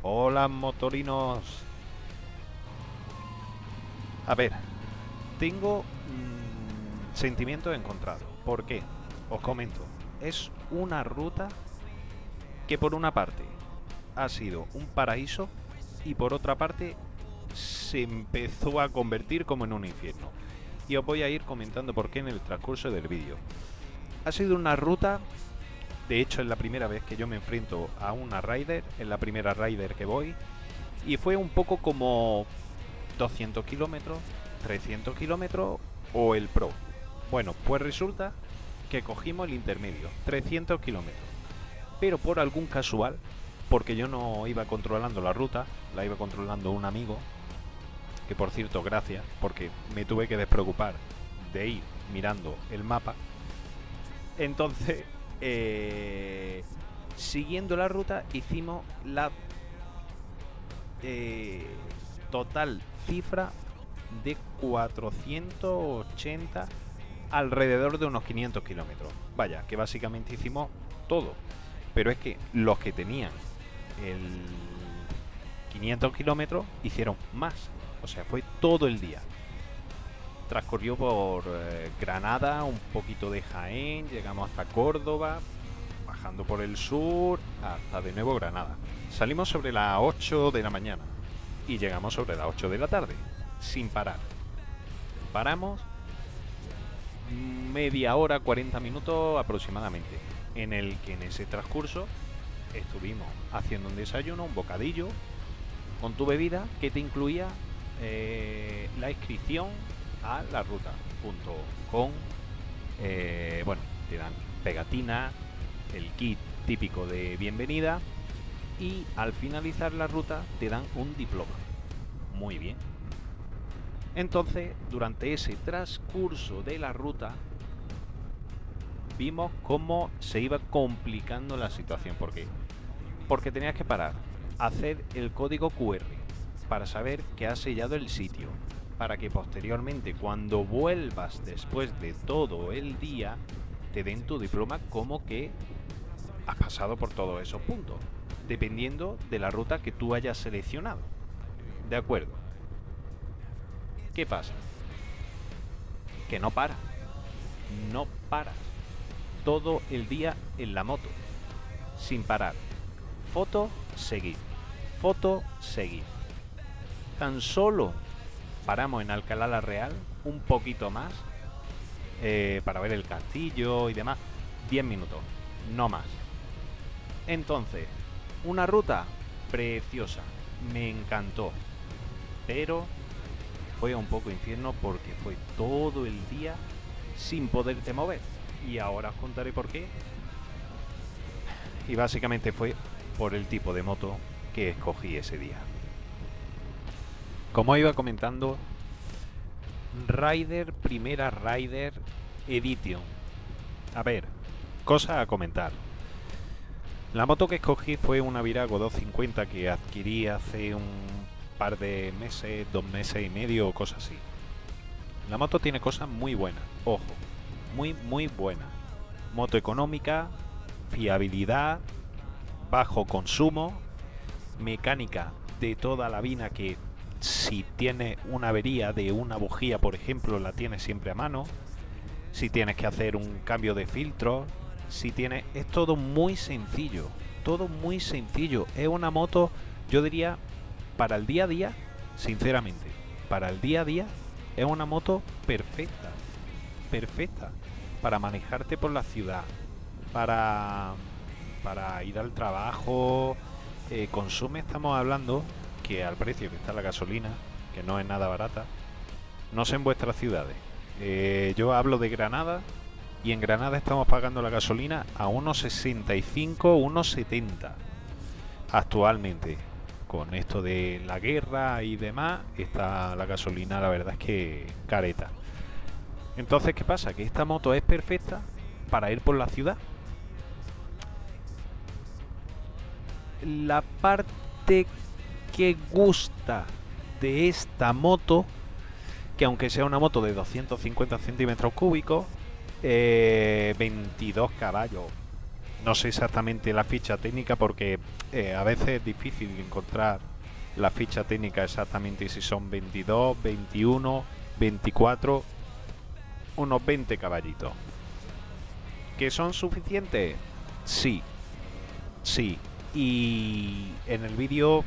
Hola, motorinos. A ver, tengo sentimientos encontrados. ¿Por qué? Os comento. Es una ruta que por una parte ha sido un paraíso y por otra parte se empezó a convertir como en un infierno. Y os voy a ir comentando por qué en el transcurso del vídeo. Ha sido una ruta, de hecho es la primera vez que yo me enfrento a una Rider, es la primera Rider que voy, y fue un poco como 200 kilómetros, 300 kilómetros o el Pro. Bueno, pues resulta que cogimos el intermedio, 300 kilómetros. Pero por algún casual, porque yo no iba controlando la ruta, la iba controlando un amigo, que por cierto, gracias, porque me tuve que despreocupar de ir mirando el mapa. Entonces, siguiendo la ruta, hicimos la eh, total cifra de 480, alrededor de unos 500 kilómetros. Vaya, que básicamente hicimos todo. Pero es que los que tenían el 500 kilómetros hicieron más. O sea, fue todo el día. Transcurrió por Granada, un poquito de Jaén, llegamos hasta Córdoba, bajando por el sur hasta de nuevo Granada. Salimos sobre las 8 de la mañana y llegamos sobre las 8 de la tarde, sin parar. Paramos media hora, 40 minutos aproximadamente, en el que en ese transcurso estuvimos haciendo un desayuno, un bocadillo, con tu bebida que te incluía la inscripción a la ruta, junto con, bueno, te dan pegatina, el kit típico de bienvenida y al finalizar la ruta te dan un diploma. Muy bien. Entonces, durante ese transcurso de la ruta, vimos cómo se iba complicando la situación. ¿Por qué? Porque tenías que parar, hacer el código QR para saber que has sellado el sitio, para que posteriormente, cuando vuelvas después de todo el día, te den tu diploma como que has pasado por todos esos puntos, dependiendo de la ruta que tú hayas seleccionado. ¿De acuerdo? ¿Qué pasa? Que no para. No paras. Todo el día en la moto. Sin parar. Foto, seguir. Foto, seguir. Tan solo paramos en Alcalá la Real un poquito más para ver el castillo y demás. 10 minutos, no más. Entonces, una ruta preciosa. Me encantó. Pero fue un poco infierno porque fue todo el día sin poderte mover. Y ahora os contaré por qué. Y básicamente fue por el tipo de moto que escogí ese día. Como iba comentando, Rider, primera Rider Edition. A ver, cosas a comentar. La moto que escogí fue una Virago 250 que adquirí hace un par de meses, 2 meses y medio o cosas así. La moto tiene cosas muy buenas, ojo, muy buenas. Moto económica, fiabilidad, bajo consumo, mecánica de toda la vida que si tiene una avería de una bujía, por ejemplo, la tienes siempre a mano. Si tienes que hacer un cambio de filtro, si tienes... Es todo muy sencillo, todo muy sencillo. Es una moto, yo diría, para el día a día, sinceramente, para el día a día, es una moto perfecta, perfecta, para manejarte por la ciudad, para ir al trabajo. Consume, estamos hablando que al precio que está la gasolina, que no es nada barata, no sé en vuestras ciudades. Yo hablo de Granada y en Granada estamos pagando la gasolina a unos 65, unos 70 actualmente. Con esto de la guerra y demás, está la gasolina, la verdad es que careta. Entonces, ¿qué pasa? Que esta moto es perfecta para ir por la ciudad. La parte que gusta de esta moto, que aunque sea una moto de 250 centímetros cúbicos, 22 caballos, No sé exactamente la ficha técnica porque a veces es difícil encontrar la ficha técnica exactamente si son 22, 21, 24, unos 20 caballitos. ¿Que son suficientes? Sí, sí. Y en el vídeo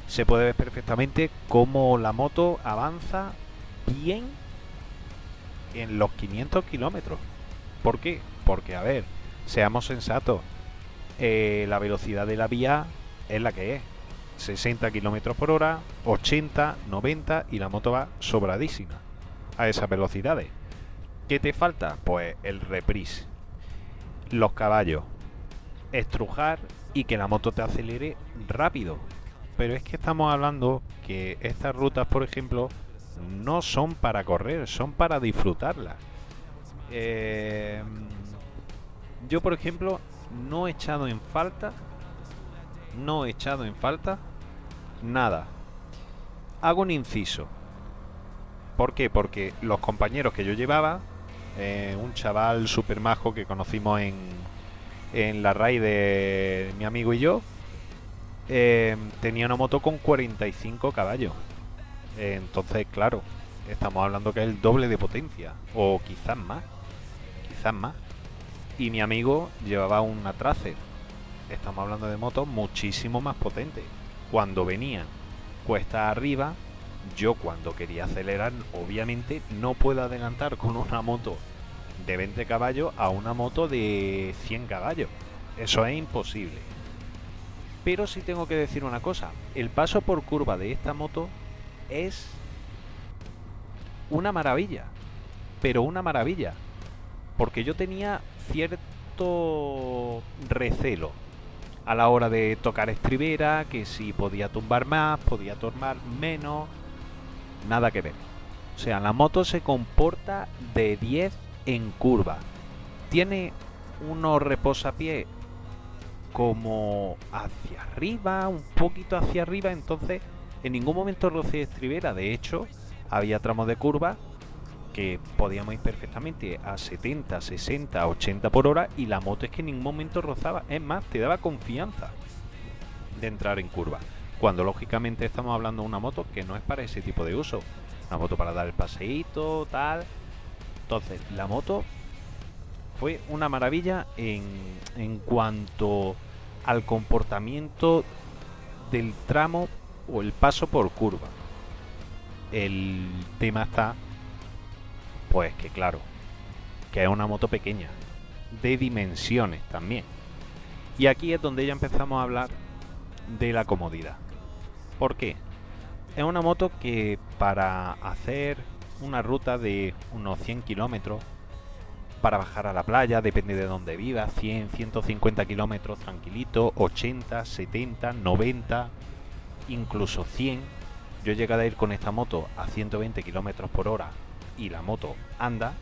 se puede ver perfectamente cómo la moto avanza bien en los 500 kilómetros. ¿Por qué? Porque, a ver, seamos sensatos. La velocidad de la vía es la que es. 60 kilómetros por hora, 80, 90 y la moto va sobradísima a esas velocidades. ¿Qué te falta? Pues el reprise, los caballos, estrujar y que la moto te acelere rápido. Pero es que estamos hablando que estas rutas, por ejemplo, no son para correr, son para disfrutarlas. Eh, yo, por ejemplo, no he echado en falta, no he echado en falta nada. Hago un inciso. ¿Por qué? Porque los compañeros que yo llevaba, un chaval super majo que conocimos en la raid de mi amigo y yo, tenía una moto con 45 caballos. Entonces, claro, estamos hablando que es el doble de potencia, o quizás más, quizás más. Y mi amigo llevaba una Tracer. Estamos hablando de motos muchísimo más potentes. Cuando venían cuesta arriba, yo cuando quería acelerar, obviamente no puedo adelantar con una moto de 20 caballos a una moto de 100 caballos. Eso es imposible. Pero sí tengo que decir una cosa. El paso por curva de esta moto es una maravilla. Pero una maravilla. Porque yo tenía cierto recelo a la hora de tocar estribera, que si podía tumbar más, podía tomar menos, nada que ver. O sea, la moto se comporta de 10 en curva. Tiene unos reposapiés como hacia arriba, un poquito hacia arriba, entonces en ningún momento rocé estribera. De hecho, había tramos de curva que podíamos ir perfectamente a 70, 60, 80 por hora y la moto es que en ningún momento rozaba. Es más, te daba confianza de entrar en curva. Cuando lógicamente estamos hablando de una moto que no es para ese tipo de uso. Una moto para dar el paseíto, tal. Entonces, la moto fue una maravilla en cuanto al comportamiento del tramo o el paso por curva. El tema está, pues que claro, que es una moto pequeña, de dimensiones también. Y aquí es donde ya empezamos a hablar de la comodidad. ¿Por qué? Es una moto que para hacer una ruta de unos 100 kilómetros, para bajar a la playa, depende de donde vivas, 100, 150 kilómetros tranquilito, 80, 70, 90, incluso 100. Yo he llegado a ir con esta moto a 120 kilómetros por hora y la moto anda,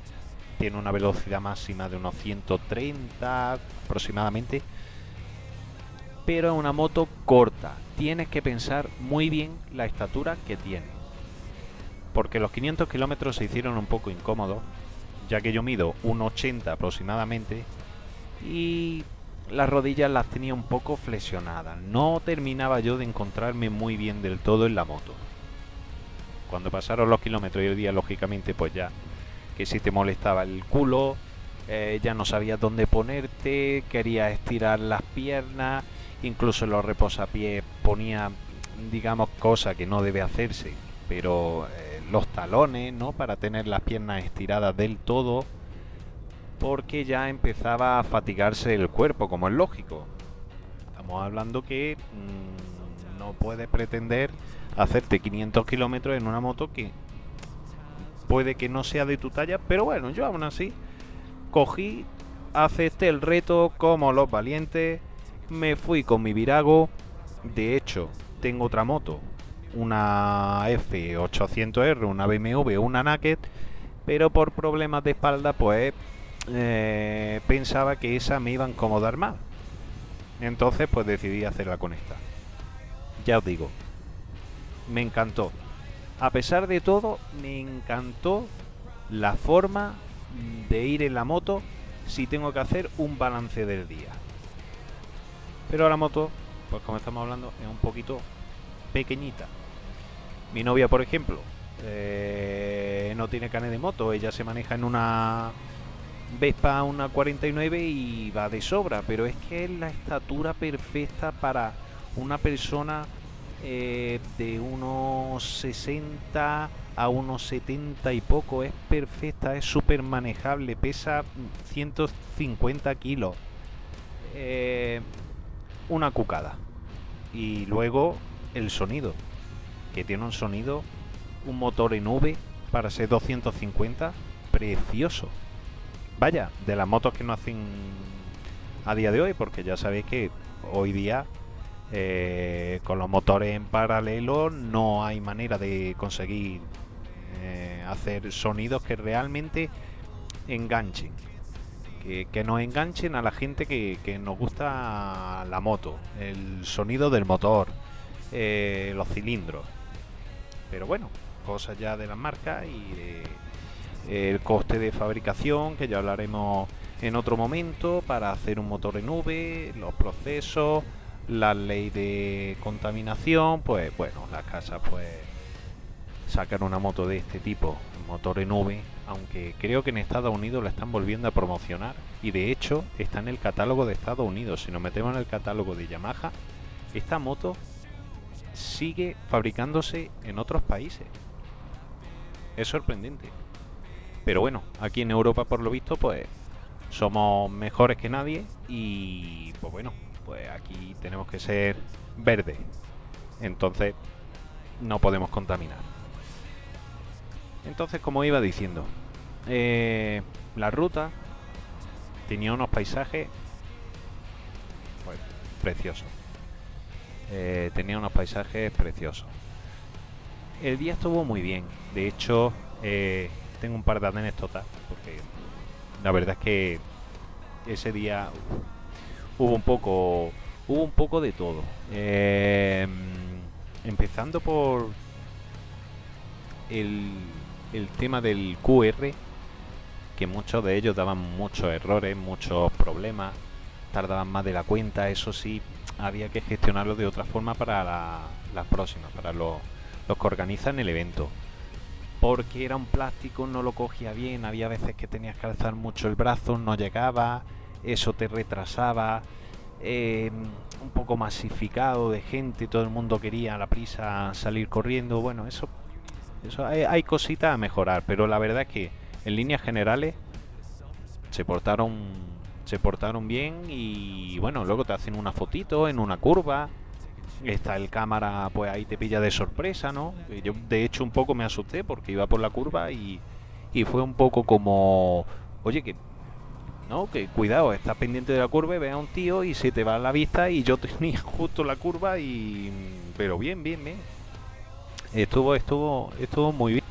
tiene una velocidad máxima de unos 130 aproximadamente, pero es una moto corta. Tienes que pensar muy bien la estatura que tiene, porque los 500 kilómetros se hicieron un poco incómodos, ya que yo mido 1,80 aproximadamente y las rodillas las tenía un poco flexionadas. No terminaba yo de encontrarme muy bien del todo en la moto. Cuando pasaron los kilómetros y el día, lógicamente, pues ya que si te molestaba el culo, ya no sabías dónde ponerte, querías estirar las piernas, incluso en los reposapiés ponía, digamos, cosa que no debe hacerse, pero los talones, ¿no? Para tener las piernas estiradas del todo, porque ya empezaba a fatigarse el cuerpo, como es lógico. Estamos hablando que no puedes pretender hacerte 500 kilómetros en una moto que puede que no sea de tu talla, pero bueno, yo aún así cogí, acepté el reto como los valientes, me fui con mi Virago. De hecho, tengo otra moto, una F800R, una BMW, una Naked, pero por problemas de espalda, pues pensaba que esa me iba a incomodar más. Entonces, pues decidí hacerla con esta. Ya os digo, me encantó. A pesar de todo, me encantó la forma de ir en la moto si tengo que hacer un balance del día. Pero la moto, pues como estamos hablando, es un poquito pequeñita. Mi novia, por ejemplo, no tiene carnet de moto, ella se maneja en una Vespa, una 49 y va de sobra, pero es que es la estatura perfecta para una persona de unos 60 a unos 70 y poco. Es perfecta, es súper manejable, pesa 150 kilos. Una cucada. Y luego el sonido, que tiene un sonido, un motor en V para ser 250, precioso. Vaya, de las motos que no hacen a día de hoy, porque ya sabéis que hoy día con los motores en paralelo no hay manera de conseguir hacer sonidos que realmente enganchen, que nos enganchen a la gente que nos gusta la moto, el sonido del motor, los cilindros. Pero bueno, cosas ya de las marcas y el coste de fabricación, que ya hablaremos en otro momento, para hacer un motor en V, los procesos, la ley de contaminación. Pues bueno, las casas pues sacan una moto de este tipo, motor en V, aunque creo que en Estados Unidos la están volviendo a promocionar y de hecho está en el catálogo de Estados Unidos. Si nos metemos en el catálogo de Yamaha, esta moto sigue fabricándose en otros países. Es sorprendente. Pero bueno, aquí en Europa por lo visto pues somos mejores que nadie y pues bueno, pues aquí tenemos que ser verdes. Entonces no podemos contaminar. Entonces, como iba diciendo, la ruta tenía unos paisajes pues preciosos. Tenía unos paisajes preciosos. El día estuvo muy bien. De hecho, tengo un par de anécdotas, porque la verdad es que ese día hubo un poco de todo. Empezando por el tema del QR, que muchos de ellos daban muchos errores, muchos problemas, tardaban más de la cuenta. Eso sí, había que gestionarlo de otra forma para las próximas, para los que organizan el evento, porque era un plástico, no lo cogía bien, había veces que tenías que alzar mucho el brazo, no llegaba, eso te retrasaba. Un poco masificado de gente, todo el mundo quería a la prisa salir corriendo. Bueno, eso hay cositas a mejorar, pero la verdad es que en líneas generales se portaron bien. Y bueno, luego te hacen una fotito en una curva, está el cámara, pues ahí te pilla de sorpresa, ¿no? Yo de hecho un poco me asusté porque iba por la curva y fue un poco como, oye, que no, que cuidado, estás pendiente de la curva y ves a un tío y se te va la vista, y yo tenía justo la curva y pero bien. Estuvo muy bien.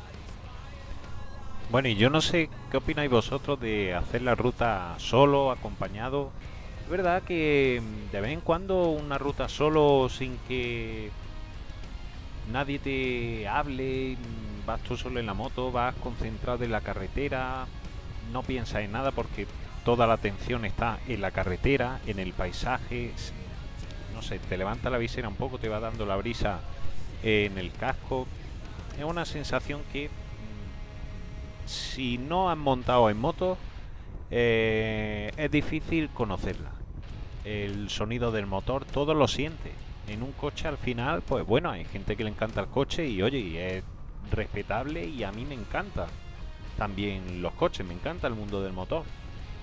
Bueno, y yo no sé qué opináis vosotros de hacer la ruta solo, acompañado. Es verdad que de vez en cuando una ruta solo, sin que nadie te hable, vas tú solo en la moto, vas concentrado en la carretera, no piensas en nada porque toda la atención está en la carretera, en el paisaje. No sé, te levanta la visera un poco, te va dando la brisa en el casco. Es una sensación que si no has montado en moto, es difícil conocerla. El sonido del motor, todo lo siente. En un coche al final, pues bueno, hay gente que le encanta el coche y oye, y es respetable, y a mí me encanta también los coches, me encanta el mundo del motor.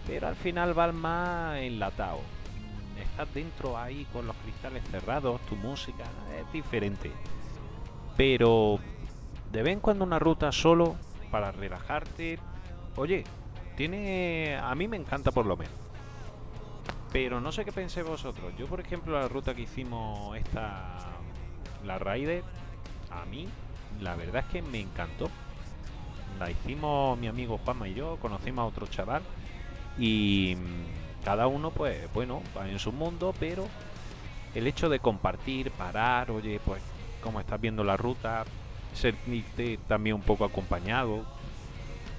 Pero al final vas más enlatado. Estás dentro ahí con los cristales cerrados, tu música es diferente. Pero de vez en cuando una ruta solo para relajarte, oye, a mí me encanta por lo menos. Pero no sé qué penséis vosotros. Yo, por ejemplo, la ruta que hicimos la Raider, a mí la verdad es que me encantó. La hicimos mi amigo Juanma y yo, conocimos a otro chaval y cada uno pues bueno, va en su mundo, pero el hecho de compartir, parar, oye, pues como estás viendo la ruta, sentirte también un poco acompañado,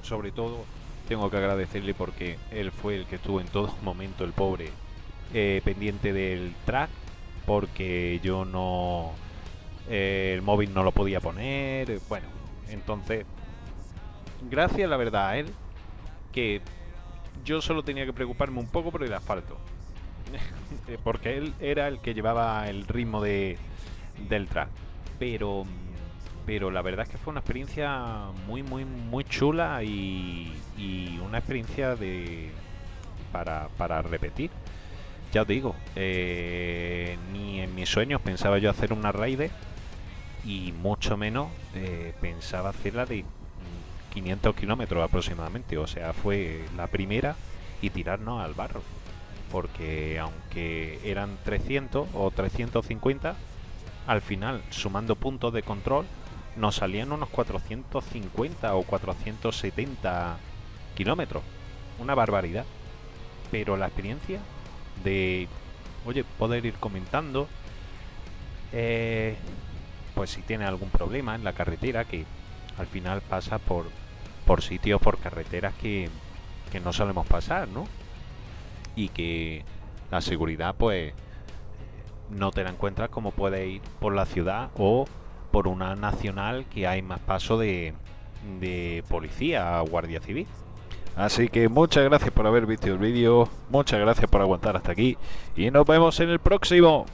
sobre todo tengo que agradecerle porque él fue el que estuvo en todo momento, el pobre, pendiente del track, porque yo no, el móvil no lo podía poner, bueno, entonces, gracias la verdad a él, que yo solo tenía que preocuparme un poco por el asfalto, porque él era el que llevaba el ritmo del track, pero la verdad es que fue una experiencia muy chula y una experiencia para repetir. Ya os digo, ni en mis sueños pensaba yo hacer una raid y mucho menos pensaba hacerla de 500 kilómetros aproximadamente. O sea, fue la primera y tirarnos al barro. Porque aunque eran 300 o 350, al final, sumando puntos de control, nos salían unos 450 o 470 kilómetros. Una barbaridad. Pero la experiencia de, oye, poder ir comentando, pues si tiene algún problema en la carretera, que al final pasa por sitios, por carreteras que no solemos pasar, ¿no? Y que la seguridad, pues, no te la encuentras como puedes ir por la ciudad o por una nacional que hay más paso de policía o guardia civil. Así que muchas gracias por haber visto el vídeo, muchas gracias por aguantar hasta aquí y nos vemos en el próximo.